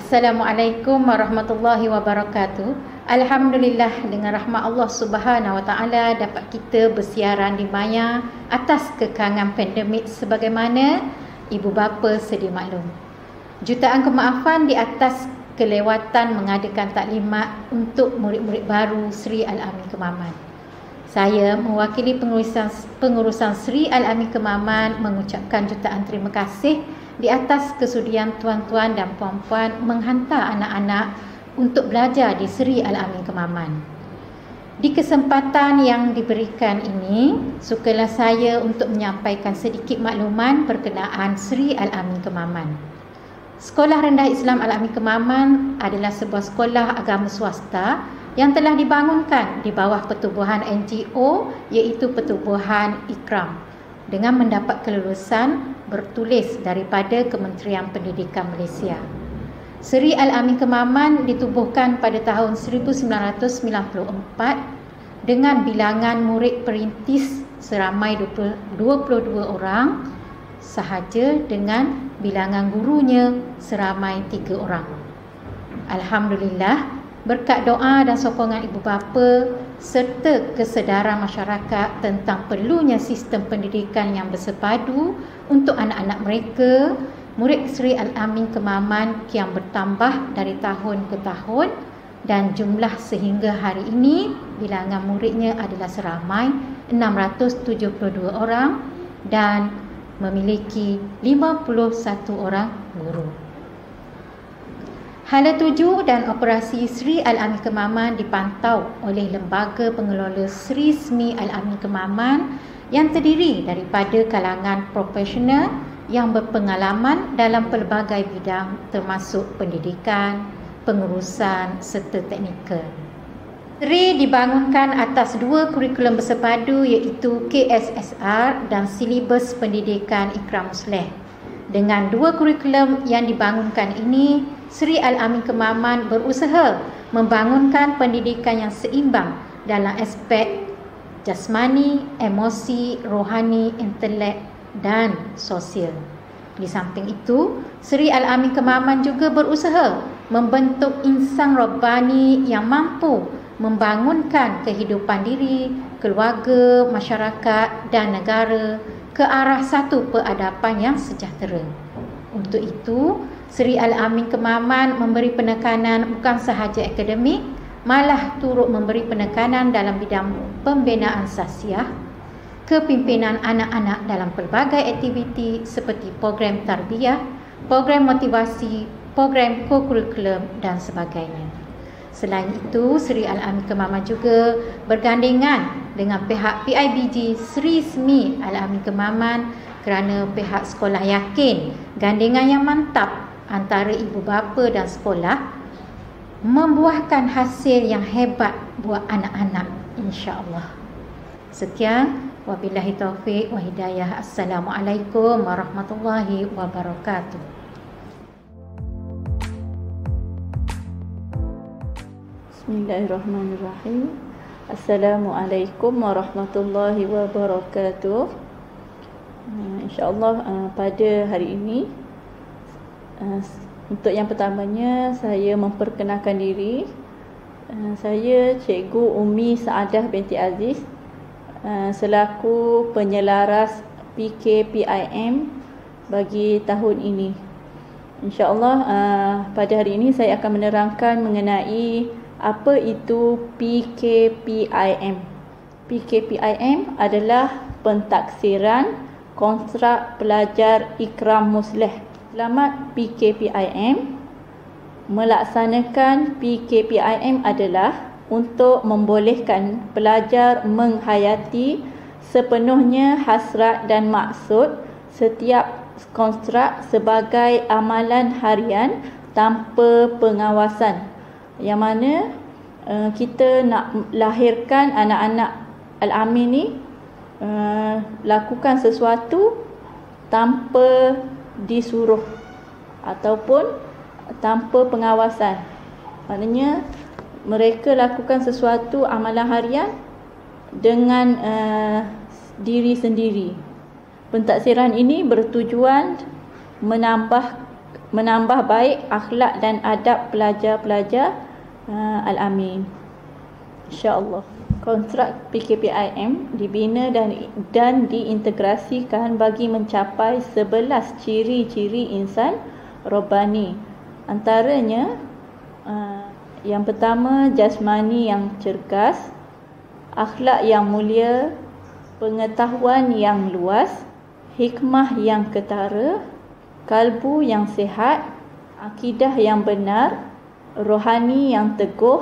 Assalamualaikum warahmatullahi wabarakatuh. Alhamdulillah, dengan rahmat Allah Subhanahu wa taala dapat kita bersiaran di maya atas kekangan pandemik sebagaimana ibu bapa sedia maklum. Jutaan kemaafan di atas kelewatan mengadakan taklimat untuk murid-murid baru Sri Al-Amin Kemaman. Saya mewakili pengurusan Sri Al-Amin Kemaman mengucapkan jutaan terima kasih di atas kesudian tuan-tuan dan puan-puan menghantar anak-anak untuk belajar di Sri Al-Amin Kemaman. Di kesempatan yang diberikan ini, sukalah saya untuk menyampaikan sedikit makluman berkenaan Sri Al-Amin Kemaman. Sekolah Rendah Islam Al-Amin Kemaman adalah sebuah sekolah agama swasta yang telah dibangunkan di bawah pertubuhan NGO iaitu Pertubuhan Ikram dengan mendapat kelulusan bertulis daripada Kementerian Pendidikan Malaysia. Sri Al-Amin Kemaman ditubuhkan pada tahun 1994 dengan bilangan murid perintis seramai 22 orang sahaja dengan bilangan gurunya seramai 3 orang. Alhamdulillah, berkat doa dan sokongan ibu bapa serta kesedaran masyarakat tentang perlunya sistem pendidikan yang bersepadu untuk anak-anak mereka, murid Sri Al-Amin Kemaman kian bertambah dari tahun ke tahun dan jumlah sehingga hari ini bilangan muridnya adalah seramai 672 orang dan memiliki 51 orang guru. Hala tuju dan operasi Sri Al-Amin Kemaman dipantau oleh Lembaga Pengelola Sri Smi Al-Amin Kemaman yang terdiri daripada kalangan profesional yang berpengalaman dalam pelbagai bidang termasuk pendidikan, pengurusan serta teknikal. Sri dibangunkan atas dua kurikulum bersepadu iaitu KSSR dan silibus pendidikan Ikram Musleh. Dengan dua kurikulum yang dibangunkan ini, Sri Al-Amin Kemaman berusaha membangunkan pendidikan yang seimbang dalam aspek jasmani, emosi, rohani, intelek dan sosial. Di samping itu, Sri Al-Amin Kemaman juga berusaha membentuk insan rabbani yang mampu membangunkan kehidupan diri, keluarga, masyarakat dan negara ke arah satu peradaban yang sejahtera. Untuk itu, Sri Al-Amin Kemaman memberi penekanan bukan sahaja akademik, malah turut memberi penekanan dalam bidang pembinaan sasiah, kepimpinan anak-anak dalam pelbagai aktiviti seperti program tarbiyah, program motivasi, program kokurikulum dan sebagainya. Selain itu, Sri Al-Amin Kemaman juga bergandengan dengan pihak PIBG Sri Smi Al-Amin Kemaman kerana pihak sekolah yakin gandengan yang mantap antara ibu bapa dan sekolah membuahkan hasil yang hebat buat anak-anak, insya-Allah. Sekian, wabillahi taufik wa hidayah. Assalamualaikum warahmatullahi wabarakatuh. Bismillahirrahmanirrahim. Assalamualaikum warahmatullahi wabarakatuh. InsyaAllah pada hari ini, untuk yang pertamanya saya memperkenalkan diri. Saya Cikgu Umi Saadah binti Aziz selaku penyelaras PKPIM bagi tahun ini. InsyaAllah pada hari ini saya akan menerangkan mengenai apa itu PKPIM. PKPIM adalah pentaksiran kontrak pelajar Ikram Musleh. Selamat PKPIM. Melaksanakan PKPIM adalah untuk membolehkan pelajar menghayati sepenuhnya hasrat dan maksud setiap kontrak sebagai amalan harian tanpa pengawasan, yang mana kita nak lahirkan anak-anak Al-Amin ni lakukan sesuatu tanpa disuruh ataupun tanpa pengawasan. Maknanya mereka lakukan sesuatu amalan harian dengan diri sendiri. Pentaksiran ini bertujuan menambah menambah baik akhlak dan adab pelajar-pelajar Al-Amin. InsyaAllah. Kontrak PKPIM dibina dan diintegrasikan bagi mencapai 11 ciri-ciri insan Rabbani. Antaranya, yang pertama, jasmani yang cergas, akhlak yang mulia, pengetahuan yang luas, hikmah yang ketara, kalbu yang sihat, akidah yang benar, rohani yang teguh,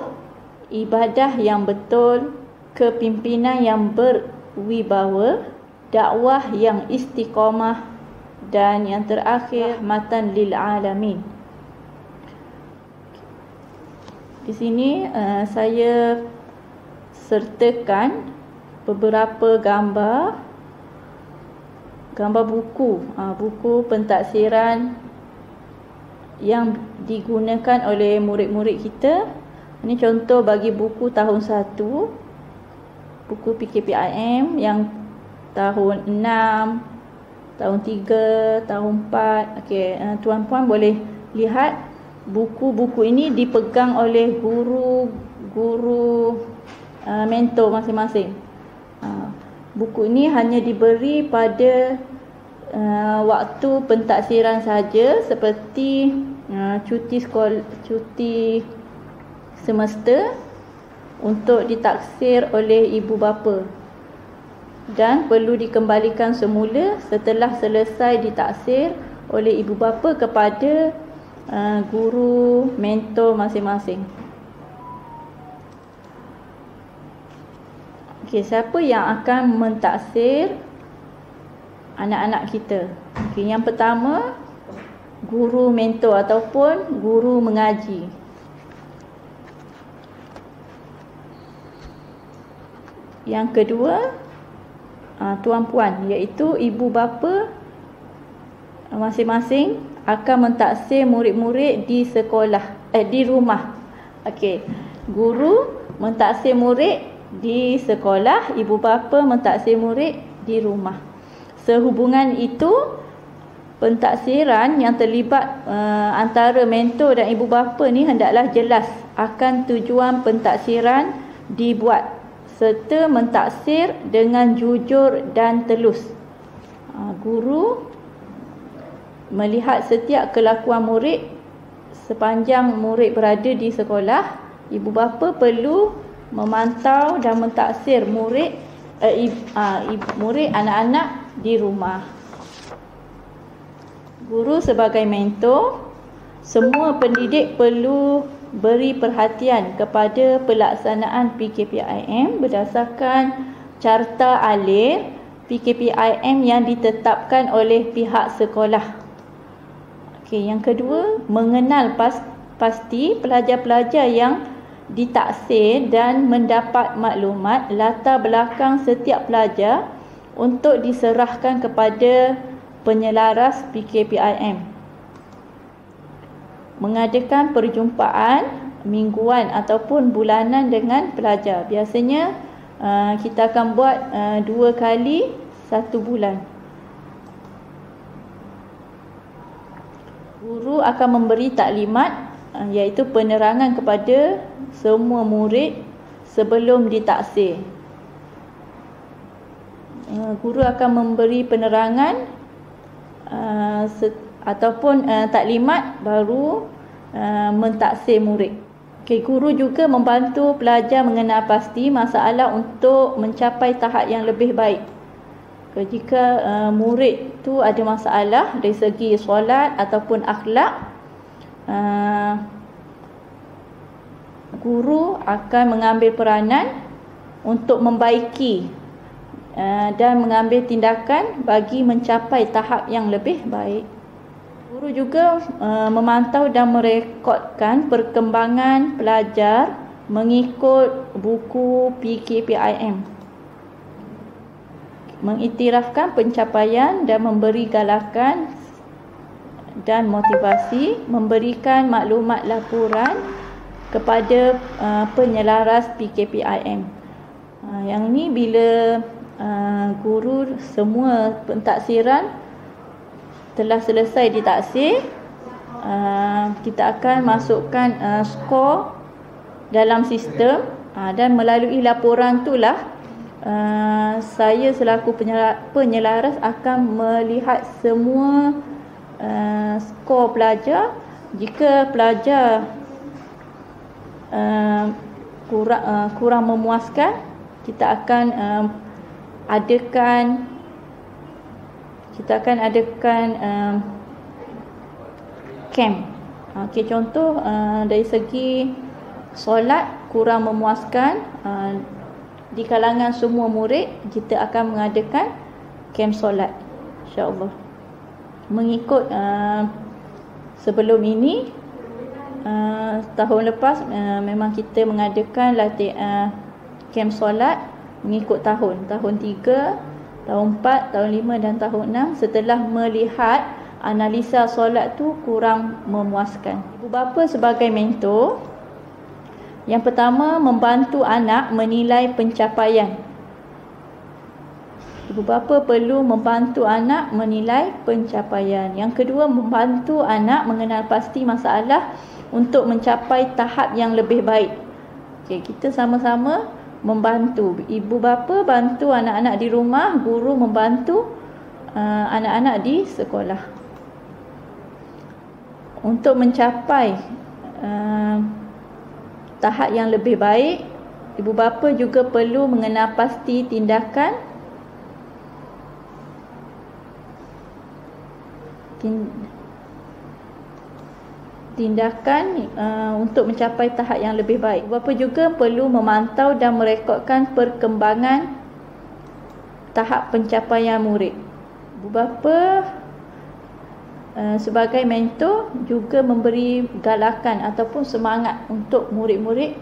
ibadah yang betul, kepimpinan yang berwibawa, dakwah yang istiqamah, dan yang terakhir, rahmatan lil alamin. Di sini saya sertakan beberapa gambar buku, buku pentaksiran yang digunakan oleh murid-murid kita. Ini contoh bagi buku tahun 1, buku PKPIM yang tahun 6, tahun 3, tahun 4. Okey, tuan-puan boleh lihat buku-buku ini dipegang oleh guru mentor masing-masing. Buku ini hanya diberi pada waktu pentaksiran saja, seperti cuti semester untuk ditaksir oleh ibu bapa, dan perlu dikembalikan semula setelah selesai ditaksir oleh ibu bapa kepada guru mentor masing-masing. Okey, siapa yang akan mentaksir anak-anak kita? Okey, yang pertama, guru mentor ataupun guru mengaji. Yang kedua, tuan-puan, iaitu ibu bapa masing-masing akan mentaksir murid-murid di sekolah, di rumah. Okey, guru mentaksir murid di sekolah, ibu bapa mentaksir murid di rumah. Sehubungan itu, pentaksiran yang terlibat antara mentor dan ibu bapa ni hendaklah jelas akan tujuan pentaksiran dibuat, serta mentaksir dengan jujur dan telus. Guru melihat setiap kelakuan murid sepanjang murid berada di sekolah. Ibu bapa perlu memantau dan mentaksir murid anak-anak di rumah. Guru sebagai mentor, semua pendidik perlu beri perhatian kepada pelaksanaan PKPIM berdasarkan carta alir PKPIM yang ditetapkan oleh pihak sekolah. Okey, yang kedua, mengenal pasti pelajar-pelajar yang ditaksir dan mendapat maklumat latar belakang setiap pelajar untuk diserahkan kepada penyelaras PKPIM. Mengadakan perjumpaan mingguan ataupun bulanan dengan pelajar. Biasanya kita akan buat 2 kali 1 bulan. Guru akan memberi taklimat, iaitu penerangan kepada semua murid sebelum ditaksir. Guru akan memberi penerangan ataupun taklimat baru mentaksir murid. Okay, guru juga membantu pelajar mengenal pasti masalah untuk mencapai tahap yang lebih baik. Jika murid tu ada masalah dari segi solat ataupun akhlak, guru akan mengambil peranan untuk membaiki dan mengambil tindakan bagi mencapai tahap yang lebih baik. Guru juga memantau dan merekodkan perkembangan pelajar mengikut buku PKPIM, mengiktirafkan pencapaian dan memberi galakan dan motivasi, memberikan maklumat laporan kepada penyelaras PKPIM. Yang ni bila guru semua pentaksiran telah selesai ditaksir, kita akan masukkan skor dalam sistem, dan melalui laporan itulah saya selaku penyelaras akan melihat semua skor pelajar. Jika pelajar kurang memuaskan, kita akan adakan camp. Okey, contoh dari segi solat kurang memuaskan, di kalangan semua murid kita akan mengadakan camp solat, insya-Allah. Mengikut sebelum ini, tahun lepas memang kita mengadakan latihan camp solat mengikut tahun 3, tahun 4, tahun 5 dan tahun 6, setelah melihat analisa solat tu kurang memuaskan. Ibu bapa sebagai mentor, yang pertama, membantu anak menilai pencapaian. Ibu bapa perlu membantu anak menilai pencapaian. Yang kedua, membantu anak mengenal pasti masalah untuk mencapai tahap yang lebih baik. Okey, kita sama-sama membantu. Ibu bapa bantu anak-anak di rumah, guru membantu anak-anak di sekolah. Untuk mencapai tahap yang lebih baik, ibu bapa juga perlu mengenal pasti tindakan untuk mencapai tahap yang lebih baik. Ibu bapa juga perlu memantau dan merekodkan perkembangan tahap pencapaian murid. Ibu bapa sebagai mentor juga memberi galakan ataupun semangat untuk murid-murid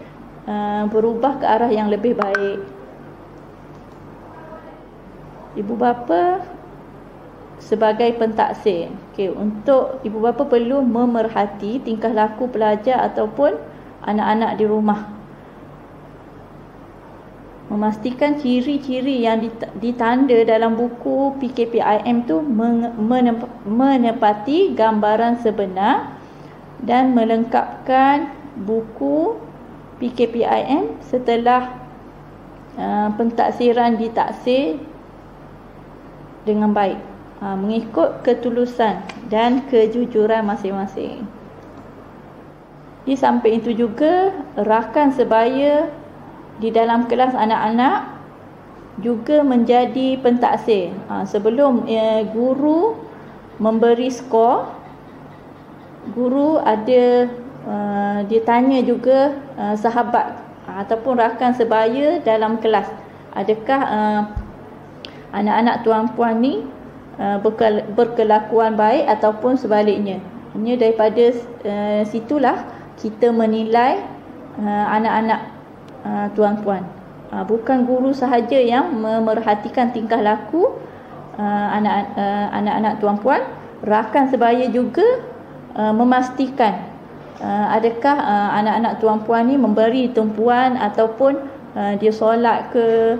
berubah ke arah yang lebih baik. Ibu bapa sebagai pentaksir. Okey, untuk ibu bapa perlu memerhati tingkah laku pelajar ataupun anak-anak di rumah. Memastikan ciri-ciri yang ditanda dalam buku PKPIM tu menepati gambaran sebenar dan melengkapkan buku PKPIM setelah pentaksiran ditaksir dengan baik, mengikut ketulusan dan kejujuran masing-masing. Di samping itu juga, rakan sebaya di dalam kelas anak-anak juga menjadi pentaksir. Sebelum guru memberi skor, guru ada dia tanya juga sahabat ataupun rakan sebaya dalam kelas, adakah anak-anak tuan-puan ni berkelakuan baik ataupun sebaliknya. Hanya daripada situlah kita menilai anak-anak tuan-puan. Bukan guru sahaja yang memerhatikan tingkah laku anak-anak tuan-puan, rakan sebaya juga memastikan adakah anak-anak tuan-puan ni memberi tumpuan ataupun dia solat ke,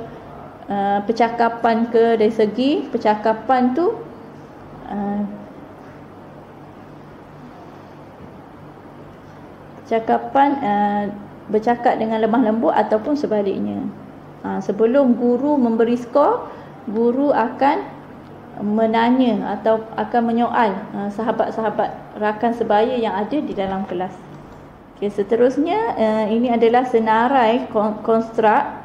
percakapan ke. Dari segi percakapan tu bercakap dengan lemah lembut ataupun sebaliknya. Sebelum guru memberi skor, guru akan menanya atau akan menyoal sahabat-sahabat rakan sebaya yang ada di dalam kelas. Okay, seterusnya ini adalah senarai konstruk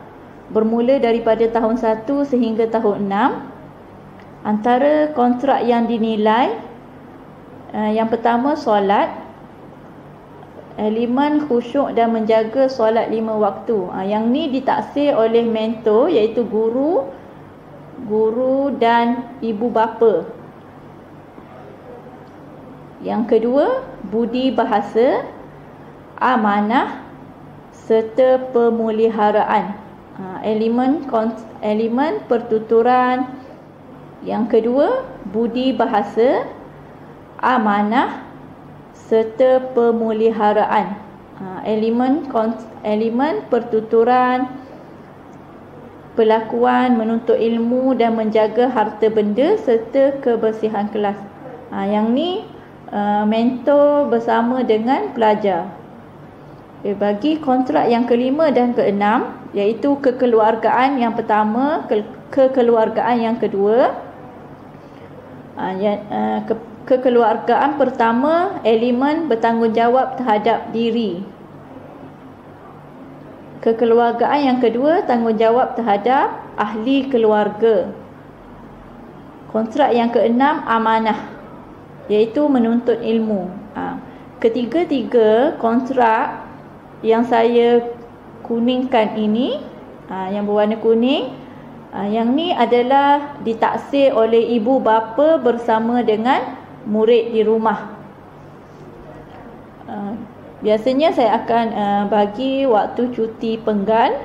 bermula daripada tahun 1 sehingga tahun 6. Antara kontrak yang dinilai, yang pertama solat, elemen khusyuk dan menjaga solat 5 waktu. Yang ni ditaksir oleh mentor, iaitu guru dan ibu bapa. Yang kedua, budi bahasa, amanah serta pemeliharaan. Elemen pertuturan. Yang kedua, budi bahasa, amanah serta pemeliharaan. Elemen pertuturan, pelakuan, menuntut ilmu dan menjaga harta benda serta kebersihan kelas. Yang ni mentor bersama dengan pelajar. Bagi kontrak yang kelima dan keenam, iaitu kekeluargaan yang pertama, kekeluargaan yang kedua. Kekeluargaan pertama, elemen bertanggungjawab terhadap diri. Kekeluargaan yang kedua, tanggungjawab terhadap ahli keluarga. Kontrak yang keenam, amanah, iaitu menuntut ilmu. Ketiga-tiga kontrak yang saya kuningkan ini, yang berwarna kuning, yang ni adalah ditaksir oleh ibu bapa bersama dengan murid di rumah. Biasanya saya akan bagi waktu cuti penggal.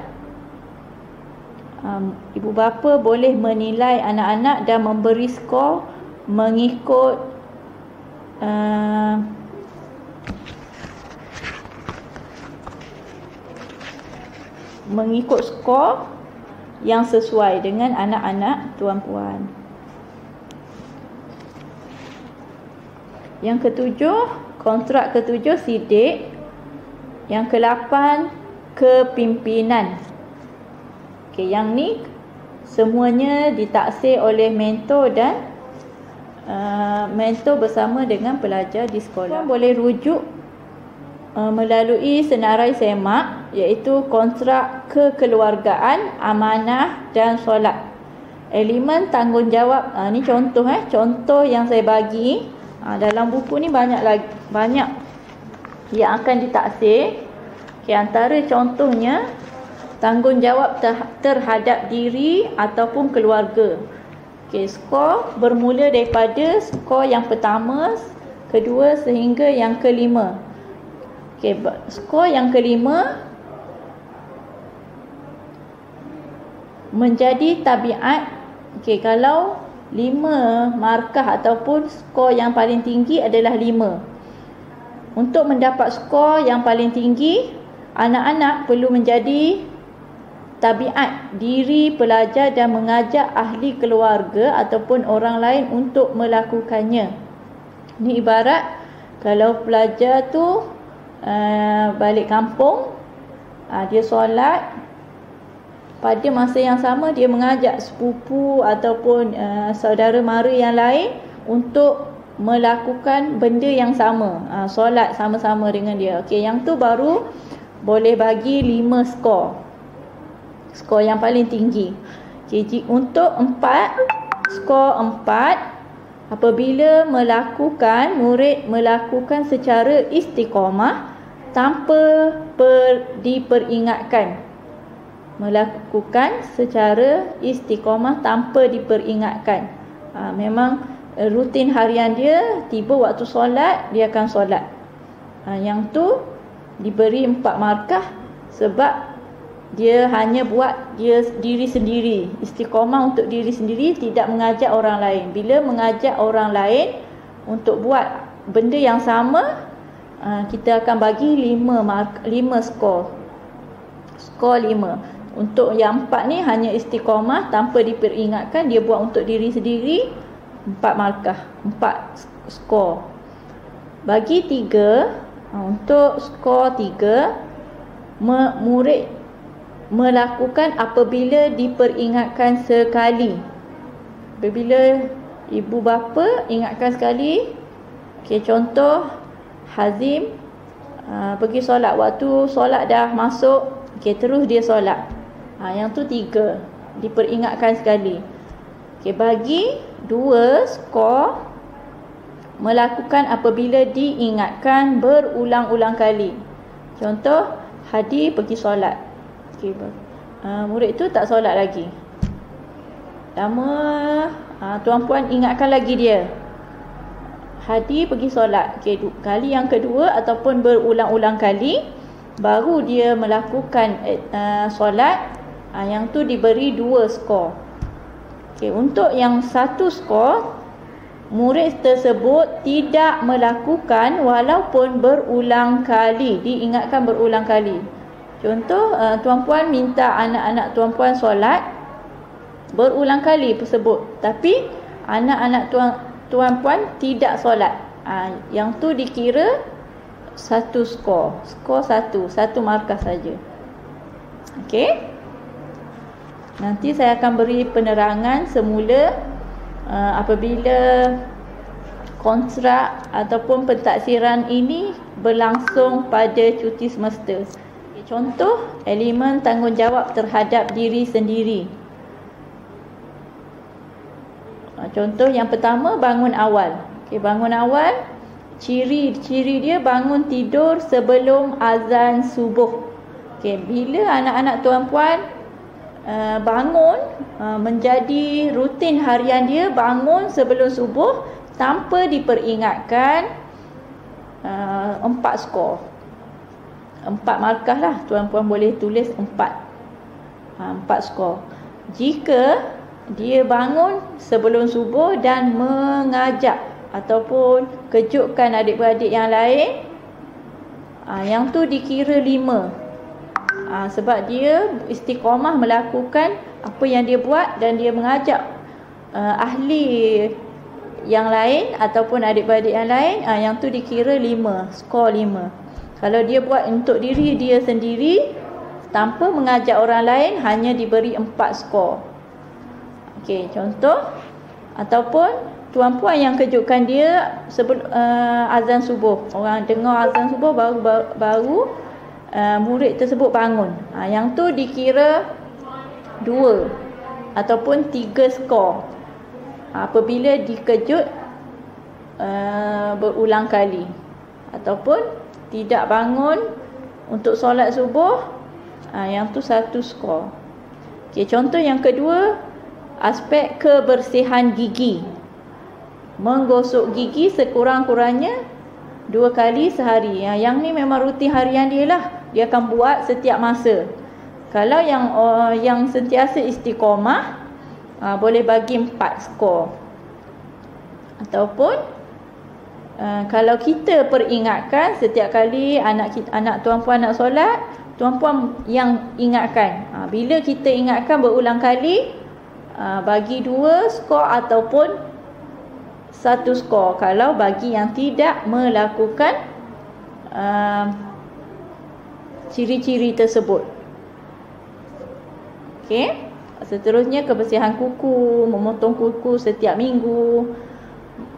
Ibu bapa boleh menilai anak-anak dan memberi skor mengikut skor yang sesuai dengan anak-anak tuan-puan. Yang ketujuh, kontrak ketujuh, sidik. Yang ke-8, kepimpinan. Yang ni semuanya ditaksir oleh mentor dan mentor bersama dengan pelajar di sekolah. Boleh rujuk melalui senarai semak, iaitu kontrak kekeluargaan, amanah dan solat. Elemen tanggungjawab, ni contoh contoh yang saya bagi. Dalam buku ni banyak yang akan ditaksir. Antara contohnya, tanggungjawab terhadap diri ataupun keluarga. Skor bermula daripada skor yang pertama, kedua sehingga yang kelima. Skor yang kelima menjadi tabiat. Kalau 5 markah ataupun skor yang paling tinggi adalah 5. Untuk mendapat skor yang paling tinggi, anak-anak perlu menjadi tabiat diri pelajar dan mengajak ahli keluarga ataupun orang lain untuk melakukannya. Ini ibarat kalau pelajar tu balik kampung, dia solat, pada masa yang sama dia mengajak sepupu ataupun saudara mara yang lain untuk melakukan benda yang sama, solat sama-sama dengan dia. Yang tu baru boleh bagi 5 skor. Skor yang paling tinggi. Untuk 4, skor 4, apabila murid melakukan secara istiqamah tanpa diperingatkan. Melakukan secara istiqamah tanpa diperingatkan. Memang rutin harian dia, tiba waktu solat dia akan solat. Yang tu diberi 4 markah sebab dia hanya buat diri sendiri, istiqamah untuk diri sendiri, tidak mengajak orang lain. Bila mengajak orang lain untuk buat benda yang sama, kita akan bagi 5 skor. Skor 5. Untuk yang 4 ni hanya istiqamah tanpa diperingatkan, dia buat untuk diri sendiri, 4 markah, 4 skor. Bagi 3, untuk skor 3, murid melakukan apabila diperingatkan sekali. Apabila ibu bapa ingatkan sekali. Contoh, Hazim pergi solat, waktu solat dah masuk, terus dia solat. Yang tu 3, diperingatkan sekali. Bagi 2 skor, melakukan apabila diingatkan berulang-ulang kali. Contoh, Hadi pergi solat. Murid tu tak solat lagi. Lama, tuan-puan ingatkan lagi dia. Hadi pergi solat. Kali yang kedua ataupun berulang-ulang kali, baru dia melakukan solat. Yang tu diberi 2 skor. Untuk yang 1 skor, murid tersebut tidak melakukan walaupun berulang kali, diingatkan berulang kali. Contoh, tuan-puan minta anak-anak tuan-puan solat berulang kali tersebut, tapi anak-anak tuan-puan tidak solat. Yang tu dikira satu skor. Skor satu markah saja. Okey. Nanti saya akan beri penerangan semula apabila kontrak ataupun pentaksiran ini berlangsung pada cuti semester. Contoh, elemen tanggungjawab terhadap diri sendiri. Contoh yang pertama, bangun awal. Bangun awal, ciri-ciri dia bangun tidur sebelum azan subuh. Bila anak-anak tuan-puan bangun, menjadi rutin harian dia bangun sebelum subuh tanpa diperingatkan, 4 skor. 4 markah lah, tuan-puan boleh tulis 4 skor. Jika dia bangun sebelum subuh dan mengajak ataupun kejutkan adik-beradik yang lain, yang tu dikira 5. Sebab dia istiqamah melakukan apa yang dia buat dan dia mengajak ahli yang lain ataupun adik-beradik yang lain, yang tu dikira 5, skor 5. Kalau dia buat untuk diri dia sendiri tanpa mengajak orang lain, hanya diberi 4 skor. Contoh, ataupun tuan-puan yang kejutkan dia sebelum azan subuh. Orang dengar azan subuh baru murid tersebut bangun. Yang tu dikira 2 ataupun 3 skor. Apabila dikejut berulang kali ataupun tidak bangun untuk solat subuh, yang tu 1 skor. Contoh yang kedua, aspek kebersihan gigi. Menggosok gigi sekurang-kurangnya 2 kali sehari. Yang ni memang rutin harian dia lah. Dia akan buat setiap masa. Kalau yang sentiasa istiqamah, boleh bagi 4 skor. Ataupun kalau kita peringatkan setiap kali anak tuan-puan nak solat, tuan-puan yang ingatkan. Bila kita ingatkan berulang kali, bagi 2 skor ataupun 1 skor kalau bagi yang tidak melakukan ciri-ciri tersebut. Seterusnya, kebersihan kuku, memotong kuku setiap minggu,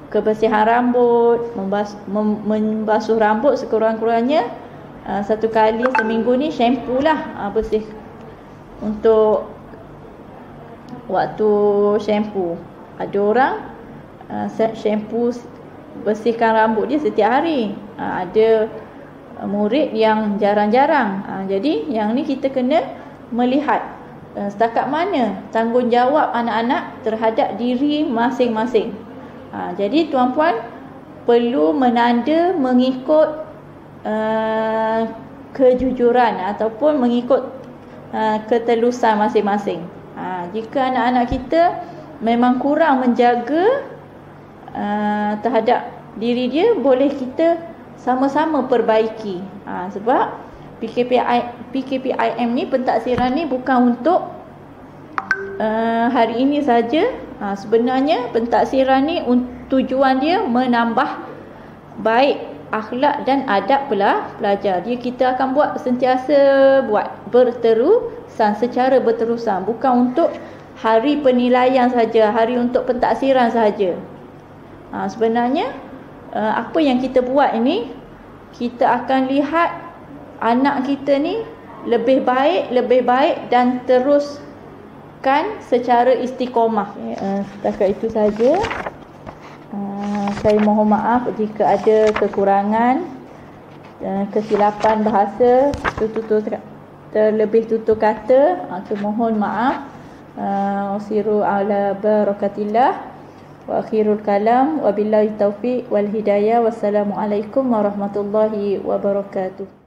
kebersihan rambut, membasuh rambut sekurang-kurangnya 1 kali seminggu ni, shampoo lah, bersih untuk waktu shampoo. Ada orang shampoo bersihkan rambut dia setiap hari. Ada murid yang jarang-jarang. Jadi yang ni kita kena melihat setakat mana tanggungjawab anak-anak terhadap diri masing-masing. Jadi tuan-puan perlu menanda mengikut kejujuran ataupun mengikut ketelusan masing-masing. Jika anak-anak kita memang kurang menjaga terhadap diri dia, boleh kita sama-sama perbaiki. Sebab PKPIM ni, pentaksiran ni bukan untuk hari ini saja. Sebenarnya pentaksiran ni tujuan dia menambah baik akhlak dan adab pelajar. Kita akan buat sentiasa buat secara berterusan, bukan untuk hari penilaian saja, hari untuk pentaksiran saja. Sebenarnya apa yang kita buat ini, kita akan lihat anak kita ni lebih baik dan teruskan secara istiqamah. Setakat itu saja. Saya mohon maaf jika ada kekurangan, kesilapan bahasa, terlebih tutur kata. Mohon maaf. Wasiru ala barakatillah wa akhirul kalam, wabillahi taufiq wal hidayah. Wassalamualaikum warahmatullahi wabarakatuh.